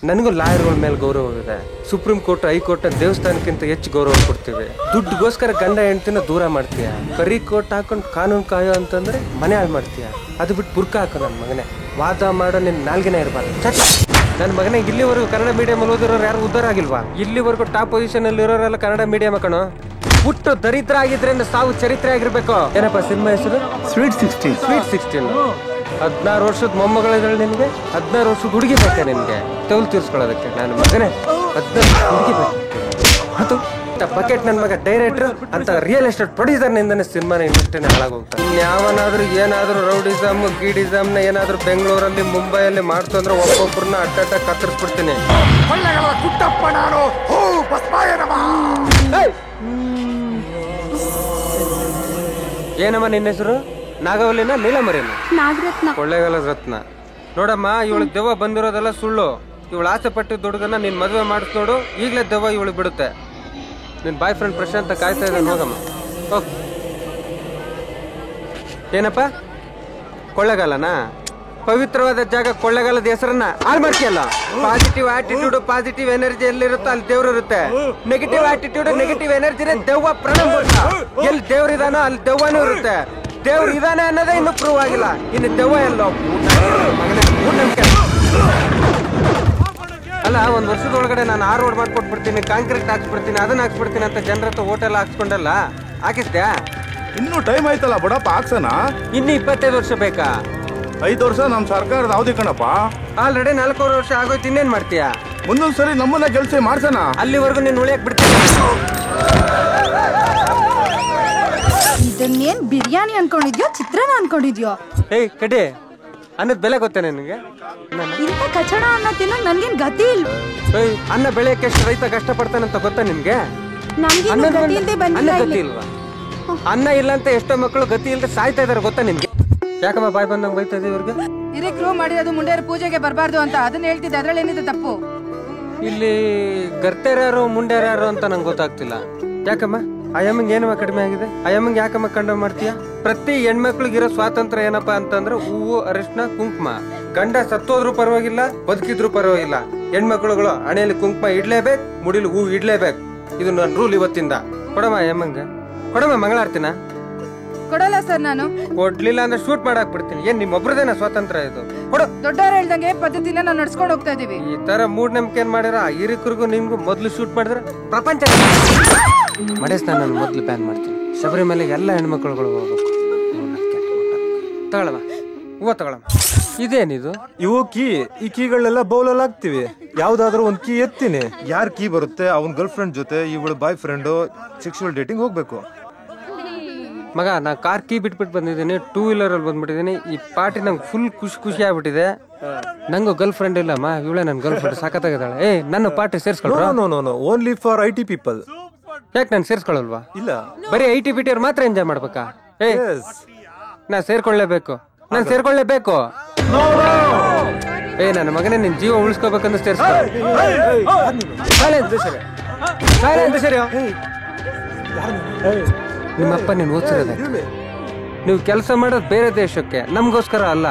ನನಗೂ ಲಾಯರ್ಗಳ ಮೇಲೆ ಗೌರವವಿದೆ. ಸುಪ್ರೀಂ ಕೋರ್ಟ್, ಹೈಕೋರ್ಟ್ ದೇವಸ್ಥಾನಕ್ಕಿಂತ ಹೆಚ್ಚು ಗೌರವ ಕೊಡ್ತೀವಿ. ದುಡ್ಡುಗೋಸ್ಕರ ಗಂಡ ಹೆಂಡ್ತಿನ ದೂರ ಮಾಡ್ತೀಯ. ಕರಿ ಕೋಟ್ ಹಾಕೊಂಡು ಕಾನೂನು ಕಾಯೋ ಅಂತಂದ್ರೆ ಮನೆ ಹಾಳು ಮಾಡ್ತೀಯ. ಅದು ಬಿಟ್ಟು ಬುರ್ಕ ಹಾಕೋ ನನ್ನ ಮಗನೇ. ವಾದ ಮಾಡೋ ನಿನ್ ನಾಲ್ಗೆನೇ ಇರಬಾರ್ದು. ನನ್ನ ಮಗನೇ ಇಲ್ಲಿವರೆಗೂ ಕನ್ನಡ ಮೀಡಿಯಂ ಓದಿರೋರು ಯಾರು ಉದ್ದಾರ ಆಗಿಲ್ವಾ? ಇಲ್ಲಿವರೆಗೂ ಟಾಪ್ ಪೊಸಿಷನ್ ಅಲ್ಲಿ ಇರೋರೆಲ್ಲ ಕನ್ನಡ ಮೀಡಿಯಂ ಕಣೋ. ಹುಟ್ಟು ದರಿದ್ರ ಆಗಿದ್ರಿಂದ ಸಾವು ಚರಿತ್ರೆ ಆಗಿರ್ಬೇಕು. ಏನಪ್ಪ ಸಿನಿಮಾ ಹೆಸರು? ಸ್ವೀಟ್ 16. ಸ್ವೀಟ್ 16. 16 ವರ್ಷದ ಮೊಮ್ಮಗಳಿದ್ದಾಳೆ ನಿನ್ಗೆ. 16 ವರ್ಷದ ಹುಡುಗಿ ಬೇಕಾ ನಿನ್ಗೆ ತೌಲ್ ತೀರ್ಸ್ಕೊಳ್ಳೋದಕ್ಕೆ? ನನ್ನ ಮಗನೇ 16 ಹುಡುಗಿ ಬೇಕು. ಅದು ಬಕೆಟ್ ನನ್ನ ಮಗ ಡೈರೆಕ್ಟರ್ ಅಂತ ರಿಯಲ್ ಎಸ್ಟೇಟ್ ಪ್ರೊಡ್ಯೂಸರ್ ನಿಂದನೇ ಸಿನಿಮಾನ ಇಂಡಸ್ಟ್ರಿನೇ ಹಾಳಾಗೋಗ್ತಾರೆ. ಇನ್ಯಾವನಾದ್ರೂ ಏನಾದ್ರೂ ರೌಡಿಸಮ್ ಗೀಡಿಸಮ್ ನ ಏನಾದ್ರೂ ಬೆಂಗಳೂರಲ್ಲಿ ಮುಂಬೈಯಲ್ಲಿ ಮಾಡ್ತು ಅಂದ್ರೆ ಒಬ್ಬೊಬ್ಬರನ್ನ ಅಡ್ಡ ಕತ್ತರಿಸ್ಬಿಡ್ತೀನಿ. ಏನಮ್ಮ ನಿನ್ನ ಹೆಸರು? ನಾಗವಲ್ಲಿನ ನೀಲಮರಿನ? ನಾಗರತ್ನ. ಕೊಳ್ಳೇಗಾಲದ ರತ್ನ. ನೋಡಮ್ಮ, ಇವಳು ದೆವ್ವ ಬಂದಿರೋದೆಲ್ಲ ಸುಳ್ಳು. ಇವಳು ಆಸೆ ಪಟ್ಟಿದ್ದ ಹುಡುಗನ ನೀನ್ ಮದುವೆ ಮಾಡಿಸ್ ನೋಡು, ಈಗಲೇ ದೆವ್ವ ಇವಳು ಬಿಡುತ್ತೆ. ನಿನ್ ಬಾಯ್ ಫ್ರೆಂಡ್ ಪ್ರಶಾಂತ ಕಾಯ್ತಾ ಇದ್ದಾನೆ, ಹೋಗಮ್ಮ ಹೋಗ್. ಏನಪ್ಪ ಕೊಳ್ಳೇಗಾಲನಾ? ಪವಿತ್ರವಾದ ಜಾಗ ಕೊಳ್ಳೇಗಾಲದ ಹೆಸರನ್ನ ಹಾಳು ಮಾಡ್ತೀಯಲ್ಲ. ಪಾಸಿಟಿವ್ ಆಟಿಟ್ಯೂಡ್, ಪಾಸಿಟಿವ್ ಎನರ್ಜಿ ಎಲ್ಲಿರುತ್ತೋ ಅಲ್ಲಿ ದೇವ್ರು ಇರುತ್ತೆ. ನೆಗೆಟಿವ್ ಆಟಿಟ್ಯೂಡ್, ನೆಗೆಟಿವ್ ಎನರ್ಜಿ ದೆವ್ವ ಪ್ರಣಾಮ. ಎಲ್ಲಿ ದೇವ್ರಿದಾನೋ ಅಲ್ಲಿ ದೆವ್ವನೂ ಇರುತ್ತೆ. ದೇವ್ರು ಇದಾನೆ ಅನ್ನೋದೇ ಇನ್ನೂ ಪ್ರೂವ್ ಆಗಿಲ್ಲ. ಇನ್ನು ದೆವ್ವ ಎಲ್ಲೋ ಅಲ್ಲ. ಒಂದ್ ವರ್ಷದೊಳಗಡೆ ನಾನು 6 ರೋಡ್ ಮಾಡ್ಕೊಟ್ಬಿಡ್ತೀನಿ, ಕಾಂಕ್ರೀಟ್ ಹಾಕ್ಸ್ಬಿಡ್ತೀನಿ, ಅದನ್ನ ಹಾಕ್ಸ್ಬಿಡ್ತೀನಿ ಅಂತ ಜನರ ಹತ್ರ ಹೋಟೆಲ್ ಹಾಕ್ಸ್ಕೊಂಡಲ್ಲ, ಹಾಕಿಸ್ದ್ಯಾ? ಇನ್ನೂ ಟೈಮ್ ಆಯ್ತಲ್ಲ ಬಡಪ್ಪ, ಹಾಕ್ಸನ. ಇನ್ನು 25 ವರ್ಷ ಬೇಕಾ? 5 ವರ್ಷ ನಮ್ ಸರ್ಕಾರದ ಅವಧಿ ಕಣಪ್ಪ. ಆಲ್ರೆಡಿ 4 ವರ್ಷ ಆಗೋಯ್ತು. ಇನ್ನೇನ್ ಮಾಡ್ತೀಯಾ? ಮುಂದೊಂದ್ ಸರಿ ನಮ್ಮನ್ನ ಗೆಲ್ಸಿ ಮಾಡ್ಸನ. ಅಲ್ಲಿವರೆಗೂ ನೀನ್ ಉಳಿಯಕ್ ಬಿಡ್ತೀನಿ. ಇದನ್ನೇನ್ ಬಿರಿಯಾನಿ ಅನ್ಕೊಂಡಿದ್ಯೋ ಚಿತ್ರಾನ್ನ ಅನ್ಕೊಂಡಿದ್ಯೋ? ಏಯ್ ಕಡೆ, ಅನ್ನದ ಬೆಲೆ ಗೊತ್ತೇ ನಿನಗೆ? ಇಂಥ ಕಚಡ ಅನ್ನ ತಿನ್ನೋಕ್ ನನ್ಗೇನ್ ಗತಿ ಇಲ್ಲ. ಏಯ್, ಅನ್ನ ಬೆಳೆಯಕ್ಕೆ ಎಷ್ಟು ರೈತ ಕಷ್ಟ ಪಡ್ತಾನಂತ ಗೊತ್ತಾ ನಿನ್ಗೆ? ಗತಿ ಇಲ್ವಾ? ಅನ್ನ ಇಲ್ಲ ಅಂತ ಎಷ್ಟೋ ಮಕ್ಕಳು ಗತಿ ಇಲ್ಲದೆ ಸಾಯ್ತಾ ಇದಾರೆ, ಗೊತ್ತಾ ನಿನ್ಗೆ? ಯಾಕಮ್ಮ ಬಾಯ್ ಬಂದಂಗ್ ಬೈತಾ ಇದೆ ಇವ್ರಿಗೆ? ಹಿರಿಕರು ಮಾಡಿರೋದು ಮುಂಡೇರು ಪೂಜೆಗೆ ಬರಬಾರ್ದು ಅಂತ ಅದನ್ನ ಹೇಳ್ತಿದ್ದೆ. ಅದ್ರಲ್ಲಿ ಏನಿದೆ ತಪ್ಪು? ಇಲ್ಲಿ ಗರ್ತೆರ್ಯಾರು ಮುಂಡೇರ್ಯಾರು ಅಂತ ನಂಗೆ ಗೊತ್ತಾಗ್ತಿಲ್ಲ. ಯಾಕಮ್ಮ ಅಯ್ಯಮ್ಮಂಗೆ ಏನಮ್ಮ ಕಡಿಮೆ ಆಗಿದೆ? ಅಯ್ಯಮ್ಮಂಗೆ ಯಾಕಮ್ಮ ಕಂಡ ಮಾಡ್ತೀಯ? ಪ್ರತಿ ಹೆಣ್ಮಕ್ಳಿಗಿರೋ ಸ್ವಾತಂತ್ರ್ಯ ಏನಪ್ಪಾ ಅಂತಂದ್ರೆ ಹೂವು, ಅರಿಶಿನ, ಕುಂಕುಮ. ಗಂಡ ಸತ್ತೋದ್ರು ಪರವಾಗಿಲ್ಲ, ಬದುಕಿದ್ರು ಪರವಾಗಿಲ್ಲ, ಹೆಣ್ಮಕ್ಳುಗಳು ಹಣೆಯಲ್ಲಿ ಕುಂಕುಮ ಇಡ್ಲೇಬೇಕು, ಮುಡಿಲು ಹೂ ಇಡ್ಲೇಬೇಕು. ಇದು ನನ್ನ ರೂಲ್ ಇವತ್ತಿಂದ. ಕೊಡಮ್ಮ ಅಯ್ಯಮ್ಮಂಗೆ, ಕೊಡಮ್ಮ ಮಂಗಳಾರ್ತಿನ. ಕೊಡಲ್ಲ ಸರ್, ನಾನು ಕೊಡ್ಲಿಲ್ಲ ಅಂದ್ರೆ ಶೂಟ್ ಮಾಡಾಕ್ ಬಿಡ್ತೀನಿ. ಏನ್ ನಿಮ್ಮೊಬ್ರದೇನ ಸ್ವಾತಂತ್ರ್ಯ ಇದು? ಕೊಡು. ದೊಡ್ಡವ್ರು ಹೇಳ್ದಂಗೆ ಪದ್ಧತಿನ ನಾವು ನಡ್ಸ್ಕೊಂಡು ಹೋಗ್ತಾ ಇದೀವಿ. ಈ ತರ ಮೂಢನಂಬಿಕೆ ಏನ್ ಮಾಡಿರ ಹಿರಿಕರಿಗೂ ನಿಮ್ಗೂ ಮೊದ್ಲು ಶೂಟ್ ಮಾಡಿದ್ರೆ ಪ್ರಪಂಚ ಮಡೇಸ್ನ ನಾನು ಮೊದ್ಲು ಬ್ಯಾನ್ ಮಾಡ್ತೀನಿ. ಶಬರಿಮಲೆಗೆ ಎಲ್ಲ ಹೆಣ್ಮಕ್ಳುಗಳು ಹೋಗ್ಬೇಕು. ತಗೊಳಮ್ಮ ಹೂವ ತಗೊಳಮ್ಮ. ಇದೇನಿದು? ಇವು ಕೀ. ಈ ಕೀಗಳೆಲ್ಲ ಬೌಲಲ್ಲಿ ಹಾಕ್ತಿವಿ. ಯಾವ್ದಾದ್ರು ಒಂದ್ ಕೀ ಎತ್ತೀನಿ. ಯಾರ್ ಕೀ ಬರುತ್ತೆ ಅವನ್ ಗರ್ಲ್ ಫ್ರೆಂಡ್ ಜೊತೆ ಇವಳು ಬಾಯ್ ಫ್ರೆಂಡ್ ಸೆಕ್ಸುವಲ್ ಡೇಟಿಂಗ್ ಹೋಗ್ಬೇಕು. ಮಗ, ನಾ ಕಾರ್ ಕೀ ಬಿಟ್ಬಿಟ್ಟು ಬಂದಿದ್ದೀನಿ, 2 ವೀಲರ್ ಅಲ್ಲಿ ಬಂದ್ಬಿಟ್ಟಿದ್ದೀನಿ. ಈ ಪಾರ್ಟಿ ನಂಗೆ ಫುಲ್ ಖುಷಿ ಆಗ್ಬಿಟ್ಟಿದೆ. ನಂಗೂ ಗರ್ಲ್ ಫ್ರೆಂಡ್ ಇಲ್ಲಮ್ಮ, ಇವಳೆ ನನ್ ಗರ್ಲ್ ಫ್ರೆಂಡ್ ಸಾಕತ್ತಾಗಿದ್ದಾಳೆ. ಏ, ನನ್ನ ಪಾರ್ಟಿ ಸೇರ್ಸ್ಕೊಳ್ರ? Only for IT people. ಯಾಕೆ ನಾನು ಸೇರ್ಸ್ಕೊಳಲ್ವಾ? ಇಲ್ಲ, ಬರೀ IT ಬಿಟಿಯವ್ರು ಮಾತ್ರ ಎಂಜಾಯ್ ಮಾಡ್ಬೇಕಾ? ಏ, ನಾ ಸೇರ್ಕೊಳ್ಳೇಬೇಕು, ನಾನು ಸೇರ್ಕೊಳ್ಳೇಬೇಕು. ಏ, ನನ್ನ ಮಗನೇ ನಿನ್ ಜೀವ ಉಳಿಸ್ಕೋಬೇಕಂತ ಸೇರ್ಸ್ಕೊ. ನಿಮ್ಮಪ್ಪ ನೀನ್ ಓದಿಸಿರೋದ? ನೀವು ಕೆಲಸ ಮಾಡೋದು ಬೇರೆ ದೇಶಕ್ಕೆ, ನಮ್ಗೋಸ್ಕರ ಅಲ್ಲ.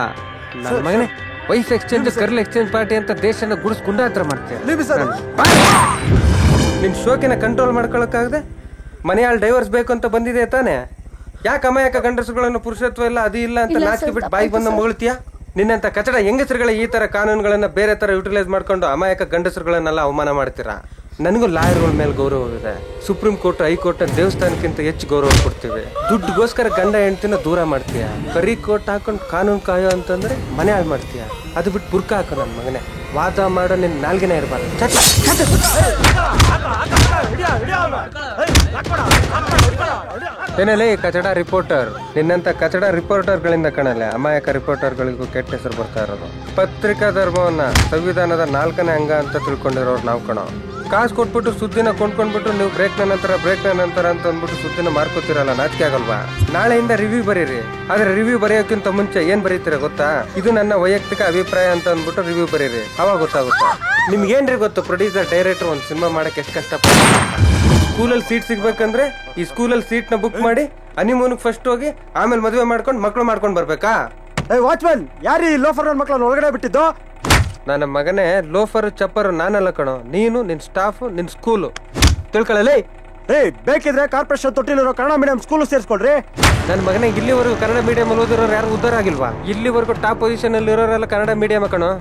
ನನ್ನ ಮಗನೇ wife exchange, curl exchange party ಅಂತ ದೇಶನ ಗುಡಿಸ್ ಗುಂಡಾತ್ರ ಮಾಡ್ತೀಯ. ನಿನ್ ಶೋಕಿನ ಕಂಟ್ರೋಲ್ ಮಾಡ್ಕೊಳಕ್ಕಾಗದೆ ಮನೆಯಾಳು ಡೈವರ್ಸ್ ಬೇಕು ಅಂತ ಬಂದಿದೆ ತಾನೆ? ಯಾಕೆ ಅಮಾಯಕ ಗಂಡಸುಗಳನ್ನು ಪುರುಷತ್ವ ಇಲ್ಲ, ಅದು ಇಲ್ಲ ಅಂತ ನಾಚಿಕೆ ಬಿಟ್ಟು ಬಾಯಿ ಬಂದ ಮಗಳ್ತೀಯ? ನಿನ್ನಂತ ಕಚಡ ಹೆಂಗಸರುಗಳ ಈ ತರ ಕಾನೂನುಗಳನ್ನ ಬೇರೆ ತರ ಯುಟಿಲೈಸ್ ಮಾಡ್ಕೊಂಡು ಅಮಾಯಕ ಗಂಡಸರುಗಳನ್ನೆಲ್ಲ ಅವಮಾನ ಮಾಡ್ತೀರಾ. ನನಗೂ ಲಾಯರ್ಗಳ ಮೇಲೆ ಗೌರವವಿದೆ. ಸುಪ್ರೀಂ ಕೋರ್ಟ್, ಹೈಕೋರ್ಟ್ ದೇವಸ್ಥಾನಕ್ಕಿಂತ ಹೆಚ್ಚು ಗೌರವ ಕೊಡ್ತೀವಿ. ದುಡ್ಡುಗೋಸ್ಕರ ಗಂಡ ಹೆಂಡ್ತಿನ ದೂರ ಮಾಡ್ತೀಯ. ಕರಿ ಕೋಟ್ ಹಾಕೊಂಡು ಕಾನೂನು ಕಾಯೋ ಅಂತಂದ್ರೆ ಮನೆ ಹಾಳು ಮಾಡ್ತೀಯ. ಅದು ಬಿಟ್ಟು ಬುರ್ಕ ಹಾಕೋ ನನ್ನ ಮಗನೇ. ವಾದ ಮಾಡೋ ನಿನ್ ನಾಲ್ಗೆನೇ ಇರಬಾರ್ದು. ಏನಲ್ಲಿ ಕಚಡ ರಿಪೋರ್ಟರ್, ನಿನ್ನಂತ ಕಚಡ ರಿಪೋರ್ಟರ್ಗಳಿಂದ ಕಣಲೆ ಅಮಾಯಕ ರಿಪೋರ್ಟರ್ಗಳಿಗೂ ಕೆಟ್ಟ ಹೆಸರು ಬರ್ತಾ ಇರೋದು. ಪತ್ರಿಕಾ ಧರ್ಮವನ್ನ ಸಂವಿಧಾನದ 4ನೇ ಅಂಗ ಅಂತ ತಿಳ್ಕೊಂಡಿರೋರು ನಾವು ಕಣೋ. ಕಾಸು ಕೊಟ್ಬಿಟ್ಟು ಸುದ್ದಿನ ಕೊಂಡ್ಕೊಂಡ್ಬಿಟ್ಟು ನೀವು ಬ್ರೇಕ್ನ ನಂತರ ಅಂತ ಅಂದ್ಬಿಟ್ಟು ಸುದ್ದಿನ ಮಾರ್ಕೋತಿರಲ್ಲ, ನಾಚಿಕೆ ಆಗಲ್ವಾ? ನಾಳೆಯಿಂದ ರಿವ್ಯೂ ಬರೀರಿ. ಆದ್ರೆ ರಿವ್ಯೂ ಬರೆಯೋಕ್ಕಿಂತ ಮುಂಚೆ ಏನ್ ಬರೀತೀರ ಗೊತ್ತಾ? ಇದು ನನ್ನ ವೈಯಕ್ತಿಕ ಅಭಿಪ್ರಾಯ ಅಂತ ಅಂದ್ಬಿಟ್ಟು ರಿವ್ಯೂ ಬರೀರಿ, ಅವಾಗ ಗೊತ್ತಾಗುತ್ತೆ. ನಿಮ್ಗೇನ್ರಿ ಗೊತ್ತು, ಪ್ರೊಡ್ಯೂಸರ್ ಡೈರೆಕ್ಟರ್ ಒಂದು ಸಿನಿಮಾ ಮಾಡಕ್ಕೆ ಎಷ್ಟು ಕಷ್ಟಪಡ್ತಾರೆ. ಸ್ಕೂಲಲ್ಲಿ ಸೀಟ್ ಸಿಗ್ಬೇಕಂದ್ರೆ ಈ ಸ್ಕೂಲಲ್ಲಿ ಸೀಟ್ ನ ಬುಕ್ ಮಾಡಿ ಹನಿಮೂನ್ ಫಸ್ಟ್ ಹೋಗಿ ಆಮೇಲೆ ಮದುವೆ ಮಾಡ್ಕೊಂಡು ಮಕ್ಳು ಮಾಡ್ಕೊಂಡು ಬರ್ಬೇಕಾ? ವಾಚ್ಮನ್, ಯಾರು ಈ ಲೋಫರ್ ಮಕ್ಕಳನ್ನ ಒಳಗಡೆ ಬಿಟ್ಟಿದ್ದು? ನನ್ನ ಮಗನೇ ಲೋಫರ್ ಚಪ್ಪರು ನಾನಲ್ಲ ಕಣೋ, ನೀನು ನಿನ್ ಸ್ಟಾಫ್ ನಿನ್ ಸ್ಕೂಲು ತಿಳ್ಕೊಳ್ಳಲೇ. ಬೇಕಿದ್ರೆ ಕಾರ್ಪೊರೇಷನ್ ತೊಟ್ಟಿಲಿರೋ ಕನ್ನಡ ಮೀಡಿಯಂ ಸ್ಕೂಲ್ ಸೇರಿಸ್ಕೊಳ್ರಿ. ನನ್ನ ಮಗನೇ ಇಲ್ಲಿವರೆಗೂ ಕನ್ನಡ ಮೀಡಿಯಂ ಓದಿರೋರು ಯಾರು ಉದ್ದಾರ ಆಗಿಲ್ವಾ? ಇಲ್ಲಿವರೆಗೂ ಟಾಪ್ ಪೊಸಿಷನ್ ಅಲ್ಲಿ ಇರೋರೆಲ್ಲ ಕನ್ನಡ ಮೀಡಿಯಂ ಕಣೋ.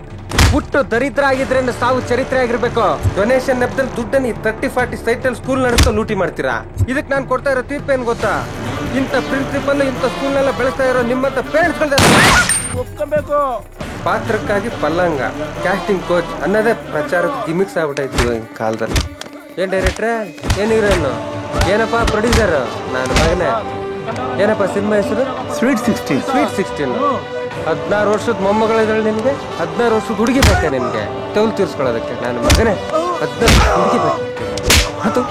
ಹುಟ್ಟು ದರಿದ್ರ ಆಗಿದ್ರೆ ಸಾವು ಚರಿತ್ರೆ ಆಗಿರ್ಬೇಕು. ಡೊನೇಷನ್ ನೆಪದಲ್ಲಿ ದುಡ್ಡನ್ನು 30-40 ಸೈಟಲ್ಲಿ ಸ್ಕೂಲ್ ನಡೆಸ್ತಾ ಲೂಟಿ ಮಾಡ್ತೀರಾ. ಇದಕ್ಕೆ ನಾನು ಕೊಡ್ತಾ ಇರೋ ತೀರ್ಪು ಏನ್ ಗೊತ್ತಾ? ಇಂಥ ಪ್ರಿನ್ಸಿಪಲ್ ಇಂಥ ಸ್ಕೂಲ್ನೆಲ್ಲ ಬೆಳೆಸ್ತಾ ಇರೋ ನಿಮ್ಮಂತ ಪೇರೆಂಟ್ಸ್ಗಳು ಪಾತ್ರಕ್ಕಾಗಿ ಪಲ್ಲಂಗ ಕ್ಯಾಸ್ಟಿಂಗ್ ಕೋಚ್ ಅನ್ನೋದೇ ಪ್ರಚಾರಕ್ಕೆ ಗಿಮಿಕ್ಸ್ ಆಗ್ಬಿಟ್ಟೈತಿ ಈ ಕಾಲದಲ್ಲಿ. ಏನ್ ಡೈರೆಕ್ಟ್ರೆ, ಏನ್ ಹೀರೋಯಿನ್, ಏನಪ್ಪ ಪ್ರೊಡ್ಯೂಸರ್, ನಾನು ಮಗನೇ. ಏನಪ್ಪ ಸಿನಿಮಾ ಹೆಸರು? ಸ್ವೀಟ್ 16. ಸ್ವೀಟ್ 16. 16 ವರ್ಷದ ಮೊಮ್ಮಗಳಿದ್ದಾಳೆ ನಿನ್ಗೆ, 16 ವರ್ಷದ ಹುಡುಗಿ ಬೇಕಾ ನಿನ್ಗೆ ತೌಲ್ ತೀರ್ಸ್ಕೊಳ್ಳೋದಕ್ಕೆ? ನಾನು ಮಗನೇ 16 ಹುಡುಗಿ ಬೇಕು. ಅದು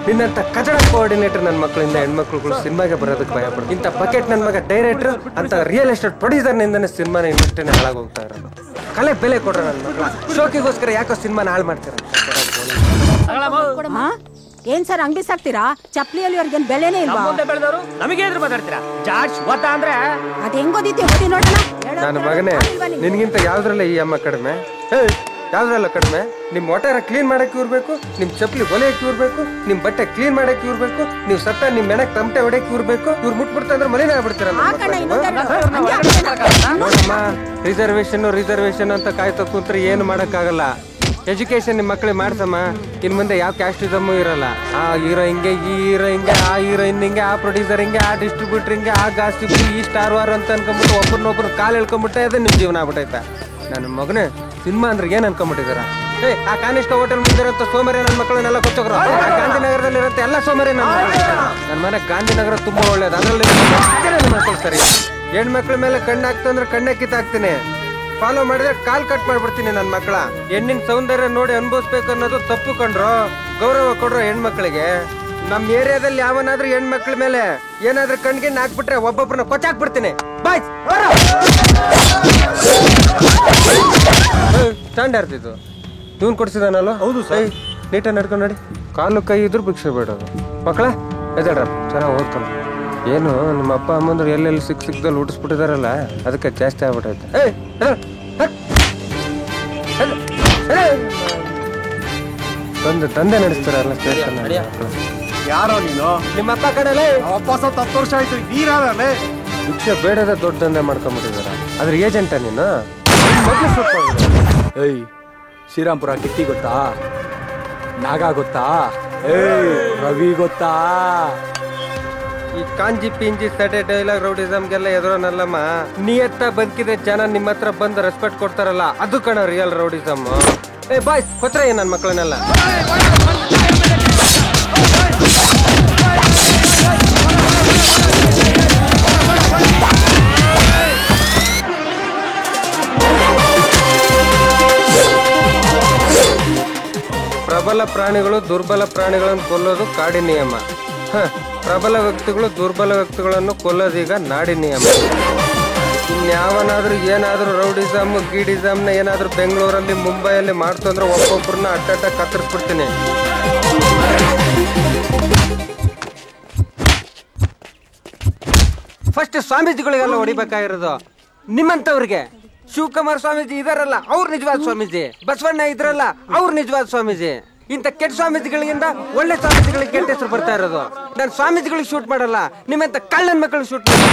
ನಿನ್ನಂತ ಕಚಡ ಕೋಆರ್ಡಿನೇಟರ್ ನನ್ನ ಮಕ್ಕಳಿಂದ ಹೆಣ್ಮಕ್ಳುಗಳು ಸಿನಿಮಾಗೆ ಬರೋದಕ್ಕೆ ಭಯ ಪಡ್ತಾರೆ. ಇಂಥ ಬಕೆಟ್ ನನ್ನ ಮಗ ಡೈರೆಕ್ಟರ್ ಅಂತ ರಿಯಲ್ ಎಸ್ಟೇಟ್ ಪ್ರೊಡ್ಯೂಸರ್ನಿಂದನೇ ಸಿನಿಮಾನ ಇಂಡಸ್ಟ್ರಿನ ಹಾಳಾಗೋಗ್ತಾ ಇರೋದು. ಕಲೆ ಬೆಲೆ ಕೊಡ್ರ ನನ್ನ ಮಕ್ಕಳ ಶೋಕಿಗೋಸ್ಕರ ಯಾಕೋ ಸಿನಿಮಾನ ಹಾಳು ಮಾಡ್ತೀರ? ಏನ್ ಸರ್ ಅಂಗಡಿ ಸಾಕ್ತೀರಾ? ಚಪ್ಲಿಯಲ್ಲಿ ಅವ್ರಿಗೇನ್ ಬೆಲೆನೇ ಇಲ್ವಾ? ನಮಗೆ ಎದುರು ಮಾತಾಡ್ತೀರಾ? ಜಾರ್ಜ್ ಓದ್ತಾ ಅಂದ್ರೆ ಅದ್ ಹೆಂಗ್ ಓದಿದ್ದೆ ಓದಿ ನೋಡೋಣ. ನನ್ನ ಮಗನೇ ನಿನ್ಗಿಂತ ಯಾವ್ದ್ರಲ್ಲ ಈ ಅಮ್ಮ ಕಡಿಮೆ? ಯಾವ್ದ್ರಲ್ಲ ಕಡಿಮೆ? ನಿಮ್ ಒಟ್ಟಾರ ಕ್ಲೀನ್ ಮಾಡಕ್ ಇರ್ಬೇಕು, ನಿಮ್ ಚಪ್ಪಲಿ ಹೊಲೆಯಕ್ಕೆ ಇರ್ಬೇಕು, ನಿಮ್ ಬಟ್ಟೆ ಕ್ಲೀನ್ ಮಾಡಕ್ ಇರ್ಬೇಕು, ನೀವ್ ಸತ್ತ ನಿಮ್ ಮೆಣಕ್ ತಮಟೆ ಹೊಡೆಯಕ್ ಇರ್ಬೇಕು. ಇವ್ರು ಮುಟ್ಬಿಡ್ತಾ ಅಂದ್ರೆ ಮನೇನೆ ಆಗ್ಬಿಡ್ತೀರ. ನೋಡಮ್ಮ, ರಿಸರ್ವೇಶನ್ ಅಂತ ಕಾಯ್ತಾ ಕೂತ್ರೆ ಏನು ಮಾಡಕ್ ಆಗಲ್ಲ. ಎಜುಕೇಶನ್ ನಿಮ್ ಮಕ್ಳಿಗೆ ಮಾಡ್ಸಮ್ಮ. ಇನ್ ಮುಂದೆ ಯಾವ ಕ್ಯಾಸ್ಟಿಸಮು ಇರಲ್ಲ. ಆ ಹೀರೋ ಹಿಂಗೆ, ಈ ಹೀರೋ ಹಿಂಗೆ, ಆ ಹೀರೋಯಿನ್ ಹಿಂಗೆ, ಆ ಪ್ರೊಡ್ಯೂಸರ್ ಹಿಂಗೆ, ಆ ಡಿಸ್ಟ್ರಿಬ್ಯೂಟರ್ ಹಿಂಗೆ, ಆ ಗಾಸಿಪ್, ಈ ಸ್ಟಾರ್ ವಾರ್ ಅಂತ ಅನ್ಕೊಂಡ್ಬಿಟ್ಟು ಒಬ್ಬರನ್ನೊಬ್ರು ಕಾಲು ಎಳ್ಕೊಂಡ್ಬಿಟ್ಟೆ ಅದೇ ನಿಮ್ ಜೀವನ ಆಗ್ಬಿಟ್ಟೈತೆ. ನನ್ನ ಮಗನೇ ಸಿನಿಮಾ ಅಂದ್ರೆ ಏನ್ ಅನ್ಕೊಂಡ್ಬಿಟ್ಟಿದಾರ? ಆ ಕಾನಿಷ್ಕ ಹೋಟೆಲ್ ಮುಂದಿರಂತ ಸೋಮರಿ ನನ್ನ ಮಕ್ಕಳನ್ನೆಲ್ಲ ಕೊಚ್ಚೋಗ್ರ. ಗಾಂಧಿನಗರದಲ್ಲಿ ಇರುತ್ತೆ ಎಲ್ಲ ಸೋಮರಿ. ನನ್ನ ಮನೆ ಗಾಂಧಿನಗರ ತುಂಬಾ ಒಳ್ಳೇದು. ಅದರಲ್ಲಿ ಮಕ್ಕಳು ಸರಿ. ಹೆಣ್ಮಕ್ಳ ಮೇಲೆ ಕಣ್ಣಾಕ್ತಂದ್ರೆ ಕಣ್ಣೆ ಕಿತ್ತಾಕ್ತೀನಿ. ಫಾಲೋ ಮಾಡಿದ್ರೆ ಕಾಲ್ ಕಟ್ ಮಾಡ್ಬಿಡ್ತೀನಿ ನನ್ನ ಮಕ್ಕಳ. ಹೆಣ್ಣಿನ ಸೌಂದರ್ಯ ನೋಡಿ ಅನ್ಭವಿಸ್ಬೇಕು ಅನ್ನೋದು ತಪ್ಪು ಕಂಡ್ರು. ಗೌರವ ಕೊಡ್ರೋ ಹೆಣ್ಮಕ್ಳಿಗೆ. ನಮ್ಮ ಏರಿಯಾದಲ್ಲಿ ಯಾವನಾದ್ರೂ ಹೆಣ್ಮಕ್ಳ ಮೇಲೆ ಏನಾದ್ರೂ ಕಣ್ಗೆ ಹಾಕ್ಬಿಟ್ರೆ ಒಬ್ಬೊಬ್ರನ್ನ ಕೊಚ್ಚಾಕ್ಬಿಡ್ತೀನಿ. ಬಾಯ್ ಸ್ಟ್ಯಾಂಡ್ ಆರ್ತಿದ್ದು ಇವನ್ ಕೊಡ್ಸಿದಾನಲ್ಲ? ಹೌದು ಸೈ, ನೀಟಾಗಿ ನಡ್ಕೊಂಡು ನೋಡಿ. ಕಾಲು ಕೈ ಇದ್ರು ಭಿಕ್ಷೆ ಬೇಡೋದು. ಮಕ್ಕಳ ಎದಡ್ರ ಚೆನ್ನಾಗಿ ಓದ್ಕೊಂಡು. ಏನು ನಿಮ್ಮ ಅಪ್ಪ ಅಮ್ಮಂದ್ರು ಎಲ್ಲೆಲ್ಲಿ ಸಿಕ್ಕದಲ್ಲಿ ಹುಟ್ಟಿಸ್ಬಿಟ್ಟಿದಾರಲ್ಲ, ಅದಕ್ಕೆ ಜಾಸ್ತಿ ಆಗ್ಬಿಟ್ಟೈತೆ. ದಂಧೆ ನಡೆಸ್ತಾರಲ್ಲ ಸ್ಟೇಷನ್. ಯಾರೋ ನೀನು? ನಿಮ್ಮ ಅಪ್ಪ ಕಡೆಯಲ್ಲ ಅಪ್ಪ ಸತ್ತು 10 ವರ್ಷ ಆಯ್ತು. ನೀರಾದ್ರೆ ಭಿಕ್ಷೆ ಬೇಡದ ದೊಡ್ಡ ದಂಧೆ ಮಾಡ್ಕೊಂಡ್ಬಿಟ್ಟಿದಾರ. ಅದ್ರ ಏಜೆಂಟ ನೀನು? ಏಯ್, ಶ್ರೀರಾಮ್ಪುರ ಕಿಟ್ಟಿ ಗೊತ್ತಾ? ನಾಗ ಗೊತ್ತಾ? ರವಿ ಗೊತ್ತಾ? ಈ ಕಾಂಜಿ ಪಿಂಜಿ ಸಡೆ ಡೈಲಾಗ್ ರೌಡಿಸಮ್ಗೆಲ್ಲ ಎದುರೋನಲ್ಲಮ್ಮ. ನಿಯತ್ತ ಬದುಕಿದೆ ಜನ ನಿಮ್ಮ ಹತ್ರ ಬಂದು ರೆಸ್ಪೆಕ್ಟ್ ಕೊಡ್ತಾರಲ್ಲ, ಅದು ಕಣ ರಿಯಲ್ ರೌಡಿಸಮ್. ಬಾಯ್ಸ್ ಕೊತ್ರ ನನ್ನ ಮಕ್ಕಳನ್ನೆಲ್ಲ. ಪ್ರಬಲ ಪ್ರಾಣಿಗಳು ದುರ್ಬಲ ಪ್ರಾಣಿಗಳನ್ನು ಕೊಲ್ಲೋದು ಕಾಡಿ ನಿಯಮ. ಪ್ರಬಲ ವ್ಯಕ್ತಿಗಳು ದುರ್ಬಲ ವ್ಯಕ್ತಿಗಳನ್ನು ಕೊಲ್ಲೋದೀಗ ನಾಡಿ ನಿಯಮ. ಇನ್ಯಾವನಾದ್ರೂ ಏನಾದ್ರೂ ರೌಡಿಸಮ್ ಗೀಡಿಸಮ್ನ ಏನಾದ್ರೂ ಬೆಂಗಳೂರಲ್ಲಿ ಮುಂಬೈಯಲ್ಲಿ ಮಾಡ್ತು ಅಂದ್ರೆ ಒಬ್ಬೊಬ್ಬರನ್ನ ಅಡ್ಡ ಕತ್ತರಿಸ್ಬಿಡ್ತೀನಿ. ಫಸ್ಟ್ ಸ್ವಾಮೀಜಿಗಳಿಗೆಲ್ಲ ಹೊಡಿಬೇಕಾಗಿರೋದು ನಿಮ್ಮಂತವ್ರಿಗೆ. ಶಿವಕುಮಾರ್ ಸ್ವಾಮೀಜಿ ಇದಾರಲ್ಲ ಅವ್ರು ನಿಜವಾದ ಸ್ವಾಮೀಜಿ. ಬಸವಣ್ಣ ಇದ್ರಲ್ಲ ಅವ್ರು ನಿಜವಾದ ಸ್ವಾಮೀಜಿ. ಇಂಥ ಕೆಟ್ಟ ಸ್ವಾಮೀಜಿಗಳಿಗಿಂತ ಒಳ್ಳೆ ಸ್ವಾಮೀಜಿಗಳಿಗೆ ಕೆಟ್ಟ ಹೆಸರು ಬರ್ತಾ ಇರೋದು. ನಾನು ಸ್ವಾಮೀಜಿಗಳಿಗೆ ಶೂಟ್ ಮಾಡಲ್ಲ, ನಿಮ್ಮಂತ ಕಳ್ಳನ ಮಕ್ಕಳಿಗೆ ಶೂಟ್ ಮಾಡಿ.